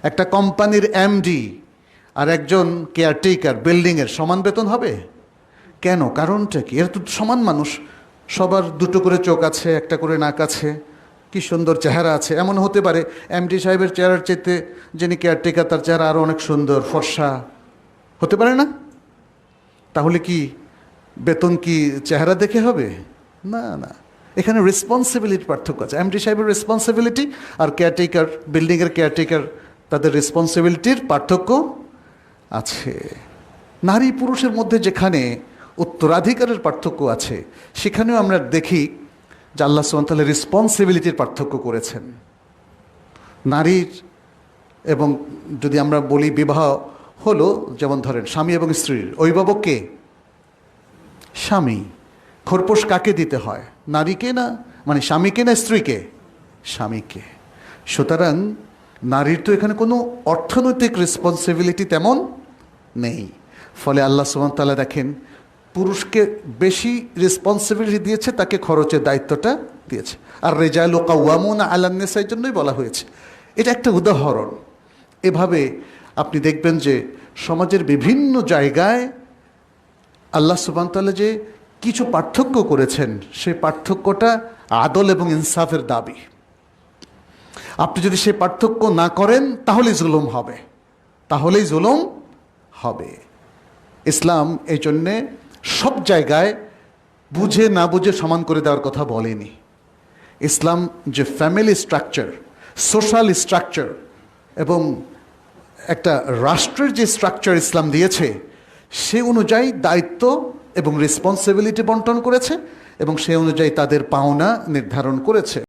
একটা কোম্পানির এমডি আর একজন কেয়ারটেকার বিল্ডিংয়ের সমান বেতন হবে? কেন? কারণটা কি? এরা তো সমান মানুষ, সবার দুটো করে চোখ আছে, একটা করে নাক আছে, কি সুন্দর চেহারা আছে। এমন হতে পারে এমডি সাহেবের চেহারার চাইতে যিনি কেয়ারটেকার তার চেহারা আরও অনেক সুন্দর, ফর্সা হতে পারে না? তাহলে কি বেতন কি চেহারা দেখে হবে? না না, এখানে রেসপন্সিবিলিটির পার্থক্য আছে। এমডি সাহেবের রেসপন্সিবিলিটি আর কেয়ারটেকার, বিল্ডিংয়ের কেয়ারটেকার, তাদের রেসপন্সিবিলিটির পার্থক্য আছে। নারী পুরুষের মধ্যে যেখানে উত্তরাধিকারের পার্থক্য আছে, সেখানেও আমরা দেখি যে আল্লাহ সুবহানাহু ওয়া তাআলা রেসপন্সিবিলিটির পার্থক্য করেছেন নারীর। এবং যদি আমরা বলি বিবাহ হলো, যেমন ধরেন স্বামী এবং স্ত্রীর অভিভাবক কে? স্বামী। খোরপোশ কাকে দিতে হয়? নারীকে না, মানে স্বামীকে না স্ত্রীকে? স্বামীকে। সুতরাং নারীর তো এখানে কোনো অর্থনৈতিক রেসপন্সিবিলিটি তেমন নেই। ফলে আল্লাহ সুবহানাহু ওয়া তাআলা দেখেন পুরুষকে বেশি রেসপন্সিবিলিটি দিয়েছে, তাকে খরচের দায়িত্বটা দিয়েছে। আর রিজালু কাওয়ামুনা আলান নিসার জন্যই বলা হয়েছে। এটা একটা উদাহরণ। এভাবে আপনি দেখবেন যে সমাজের বিভিন্ন জায়গায় আল্লাহ সুবহানাহু ওয়া তাআলা যে কিছু পার্থক্য করেছেন, সেই পার্থক্যটা আদল এবং ইনসাফের দাবি। আপনি যদি সেই পার্থক্য না করেন তাহলেই জুলুম হবে, তাহলেই জুলুম হবে। ইসলাম এই জন্যে সব জায়গায় বুঝে না বুঝে সমান করে দেওয়ার কথা বলেনি। ইসলাম যে ফ্যামিলি স্ট্রাকচার, সোশ্যাল স্ট্রাকচার এবং একটা রাষ্ট্রের যে স্ট্রাকচার ইসলাম দিয়েছে, সে অনুযায়ী দায়িত্ব এবং রেসপন্সিবিলিটি বন্টন করেছে এবং সে অনুযায়ী তাদের পাওনা নির্ধারণ করেছে।